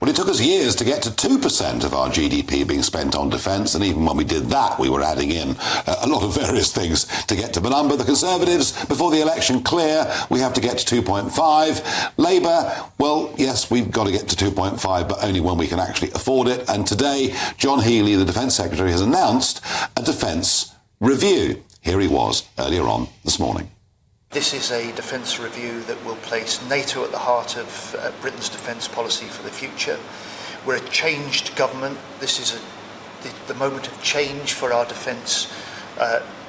Well, it took us years to get to 2% of our GDP being spent on defence, and even when we did that, we were adding in a lot of various things to get to the number. The Conservatives, before the election, clear, we have to get to 2.5. Labour, well, yes, we've got to get to 2.5, but only when we can actually afford it. And today, John Healey, the Defence Secretary, has announced a defence review. Here he was earlier on this morning. This is a defence review that will place NATO at the heart of Britain's defence policy for the future. We're a changed government. This is the moment of change for our defence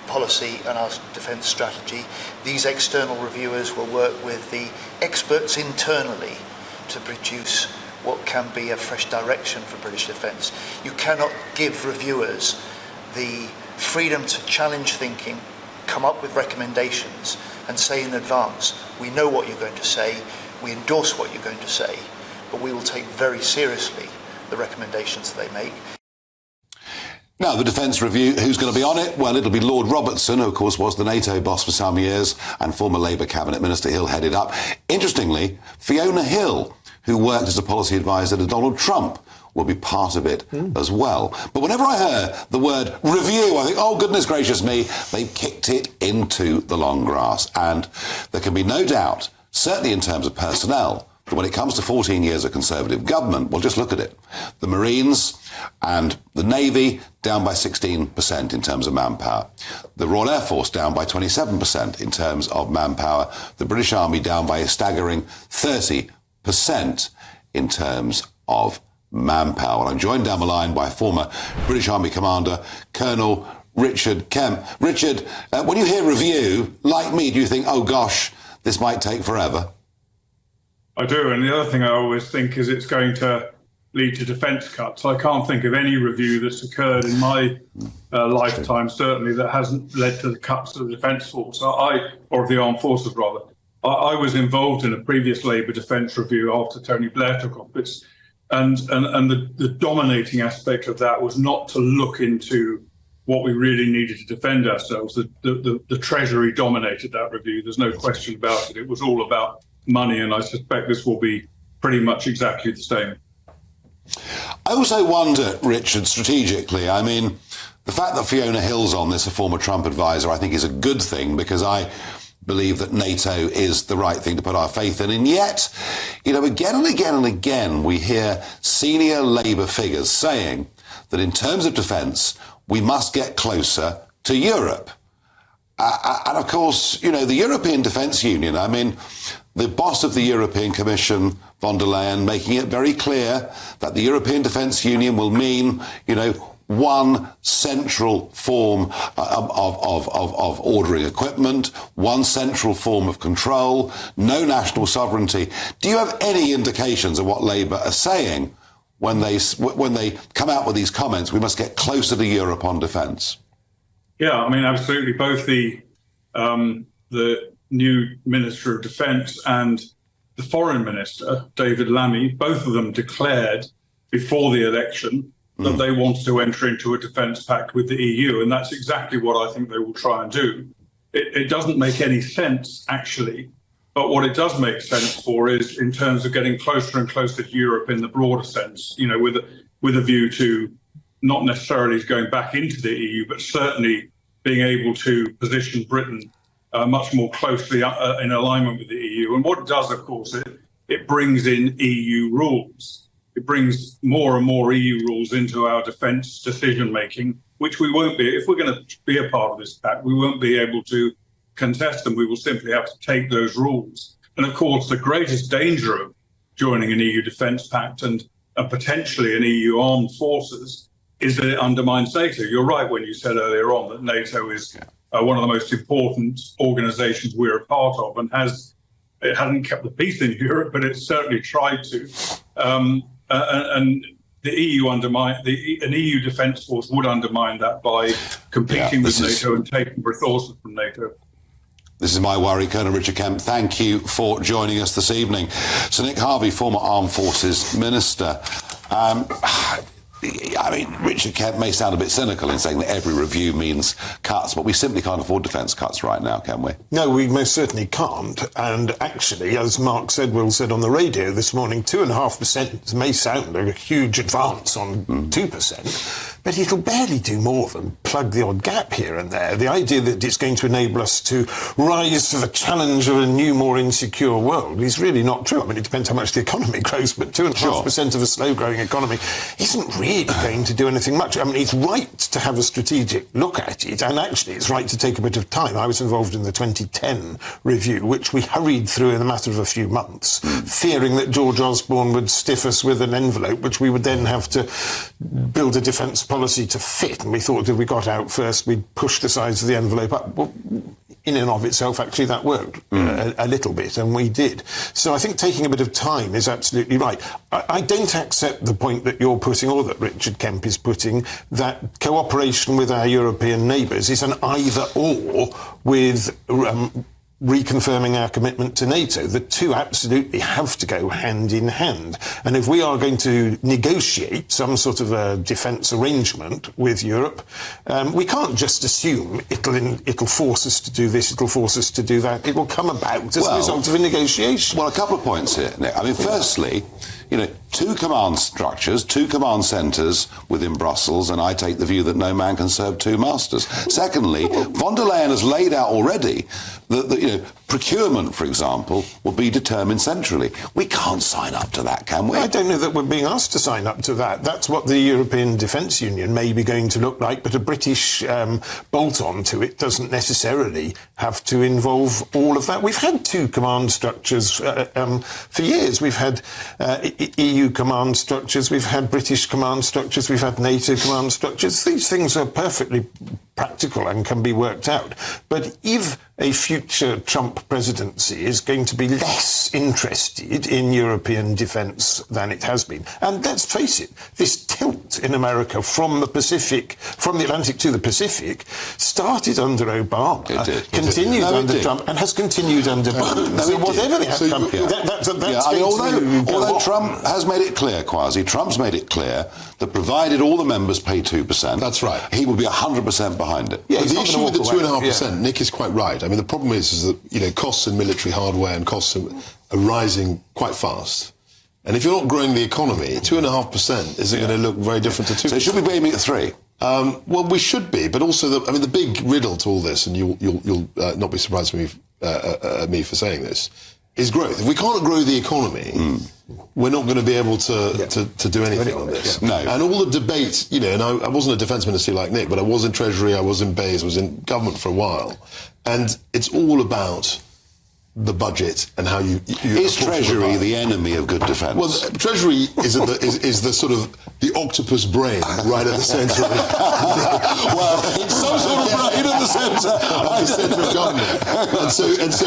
policy and our defence strategy. These external reviewers will work with the experts internally to produce what can be a fresh direction for British defence. You cannot give reviewers the freedom to challenge thinking, come up with recommendations and say in advance, we know what you're going to say, we endorse what you're going to say, but we will take very seriously the recommendations they make. Now, the Defence Review, who's going to be on it? Well, it'll be Lord Robertson, who, of course, was the NATO boss for some years, and former Labour Cabinet Minister. He'll head it up. Interestingly, Fiona Hill, who worked as a policy advisor to Donald Trump, will be part of it as well. But whenever I hear the word review, I think, oh, goodness gracious me, they've kicked it into the long grass. And there can be no doubt, certainly in terms of personnel, that when it comes to 14 years of Conservative government, well, just look at it. The Marines and the Navy down by 16% in terms of manpower. The Royal Air Force down by 27% in terms of manpower. The British Army down by a staggering 30% in terms of manpower. And I'm joined down the line by former British Army Commander, Colonel Richard Kemp. Richard, when you hear review, like me, do you think, oh gosh, this might take forever? I do, and the other thing I always think is it's going to lead to defence cuts. I can't think of any review that's occurred in my lifetime, certainly, that hasn't led to the cuts of the Defence Force, or of the Armed Forces, rather. I was involved in a previous Labour defence review after Tony Blair took office, and the dominating aspect of that was not to look into what we really needed to defend ourselves. The Treasury dominated that review. There's no question about it. It was all about money, and I suspect this will be pretty much exactly the same. I also wonder, Richard, strategically, I mean, the fact that Fiona Hill's on this, a former Trump advisor, I think is a good thing, because I believe that NATO is the right thing to put our faith in. And yet, you know, again and again and again, we hear senior Labour figures saying that in terms of defence, we must get closer to Europe. And of course, you know, the European Defence Union, I mean, the boss of the European Commission, von der Leyen, making it very clear that the European Defence Union will mean, you know, one central form of ordering equipment, one central form of control, no national sovereignty. Do you have any indications of what Labour are saying when they come out with these comments, we must get closer to Europe on defence? Yeah, I mean, absolutely. Both the new Minister of Defence and the Foreign Minister, David Lammy, both of them declared before the election that they wanted to enter into a defence pact with the EU, and that's exactly what I think they will try and do. It doesn't make any sense, actually, but what it does make sense for is in terms of getting closer and closer to Europe in the broader sense, you know, with a view to not necessarily going back into the EU, but certainly being able to position Britain much more closely in alignment with the EU. And what it does, of course, it brings in EU rules. It brings more and more EU rules into our defence decision-making, which we won't be, if we're going to be a part of this pact, we won't be able to contest them. We will simply have to take those rules. And of course, the greatest danger of joining an EU defence pact and potentially an EU armed forces is that it undermines NATO. You're right when you said earlier on that NATO is one of the most important organisations we're a part of, and it hasn't kept the peace in Europe, but it's certainly tried to. And the EU an EU defence force would undermine that by competing with NATO and taking resources from NATO. This is my worry. Colonel Richard Kemp, thank you for joining us this evening. Sir Nick Harvey, former Armed Forces Minister. I mean, Richard Kemp may sound a bit cynical in saying that every review means cuts, but we simply can't afford defence cuts right now, can we? No, we most certainly can't. And actually, as Mark Sedwill said on the radio this morning, 2.5% may sound like a huge advance on 2%, but it'll barely do more than plug the odd gap here and there. The idea that it's going to enable us to rise to the challenge of a new, more insecure world is really not true. I mean, it depends how much the economy grows, but 2.5% of a slow-growing economy isn't really going to do anything much. I mean, it's right to have a strategic look at it, and actually it's right to take a bit of time. I was involved in the 2010 review, which we hurried through in a matter of a few months, fearing that George Osborne would stiff us with an envelope, which we would then have to build a defence policy to fit. And we thought if we got out first, we'd push the size of the envelope up. Well, in and of itself, actually, that worked a little bit, and we did. So I think taking a bit of time is absolutely right. I don't accept the point that you're putting, or that Richard Kemp is putting, that cooperation with our European neighbours is an either-or with reconfirming our commitment to NATO. The two absolutely have to go hand in hand. And if we are going to negotiate some sort of a defence arrangement with Europe, we can't just assume it'll force us to do this, it'll force us to do that. It will come about as a result of a negotiation. Well, a couple of points here, Nick. I mean, firstly, you know, two command structures, two command centres within Brussels, and I take the view that no man can serve two masters. Secondly, von der Leyen has laid out already that you know, procurement, for example, will be determined centrally. We can't sign up to that, can we? I don't know that we're being asked to sign up to that. That's what the European Defence Union may be going to look like, but a British bolt-on to it doesn't necessarily have to involve all of that. We've had two command structures for years. We've had EU command structures, we've had British command structures, we've had NATO command structures. These things are perfectly practical and can be worked out. But if a future Trump presidency is going to be less interested in European defence than it has been, and let's face it, this tilt in America from the Atlantic to the Pacific started under Obama, continued under Trump, and has continued under Biden. So whatever the outcome, although Trump has made it clear, Kwasi, Trump's made it clear that provided all the members pay 2%, that's right, he will be 100% behind it. Yeah, the issue with the 2.5%, Nick is quite right. I mean, the problem is that, you know, costs in military hardware and costs are rising quite fast. And if you're not growing the economy, 2.5% isn't going to look very different to 2%. So should we be aiming at 3? Well, we should be, but also, the big riddle to all this, and you'll not be surprised at me for saying this, is growth. If we can't grow the economy, we're not going to be able to do anything on this. No. And all the debates, you know, and I wasn't a defence minister like Nick, but I was in Treasury, I was in Bays, I was in government for a while. And it's all about the budget and how you is Treasury the enemy of good defence? Well, Treasury is the sort of the octopus brain right at the centre of it. Well, it's some sort of brain at the centre. At the centre of government. And so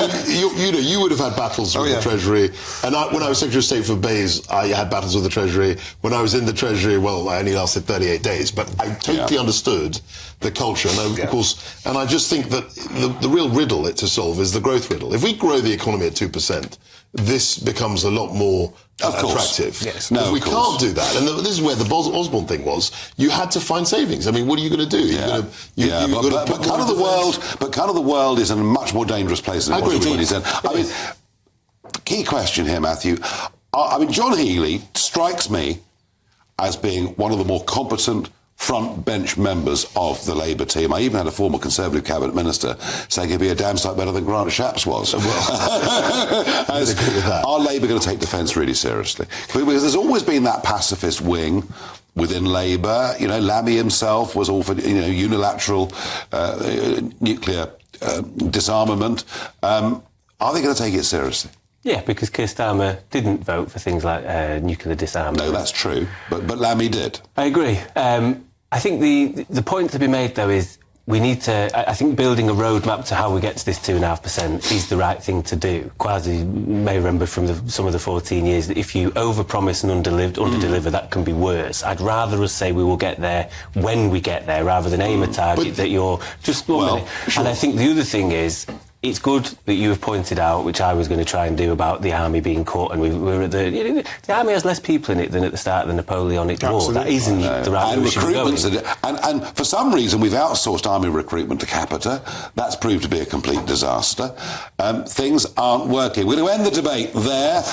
you would have had battles with the Treasury. And when I was Secretary of State for Bays, I had battles with the Treasury. When I was in the Treasury, well, I only lasted 38 days. But I totally understood the culture. And of course, and I just think that the real riddle to solve is the growth riddle. If we grow the economy at 2%, this becomes a lot more attractive. Yes. No, if we can't do that, and this is where the Osborne thing was, you had to find savings. I mean, what are you going to do? But kind of the world is in a much more dangerous place than it was when he said. I mean, key question here, Matthew. I mean, John Healey strikes me as being one of the more competent front bench members of the Labour team. I even had a former Conservative cabinet minister saying he'd be a damn sight better than Grant Shapps was. Are Labour going to take defence really seriously? Because there's always been that pacifist wing within Labour. You know, Lammy himself was all for unilateral nuclear disarmament. Are they going to take it seriously? Yeah, because Keir Starmer didn't vote for things like nuclear disarmament. No, that's true, but Lammy did. I agree. I think the point to be made, though, is we need to... I think building a roadmap to how we get to this 2.5% is the right thing to do. Kwasi may remember from some of the 14 years that if you overpromise and underdeliver, that can be worse. I'd rather us say we will get there when we get there, rather than aim a target that you're just... And I think the other thing is, it's good that you have pointed out, which I was going to try and do, about the army being caught, and we're at the army has less people in it than at the start of the Napoleonic War. That isn't the right and direction we're going. And for some reason we've outsourced army recruitment to Capita. That's proved to be a complete disaster. Things aren't working. We're going to end the debate there.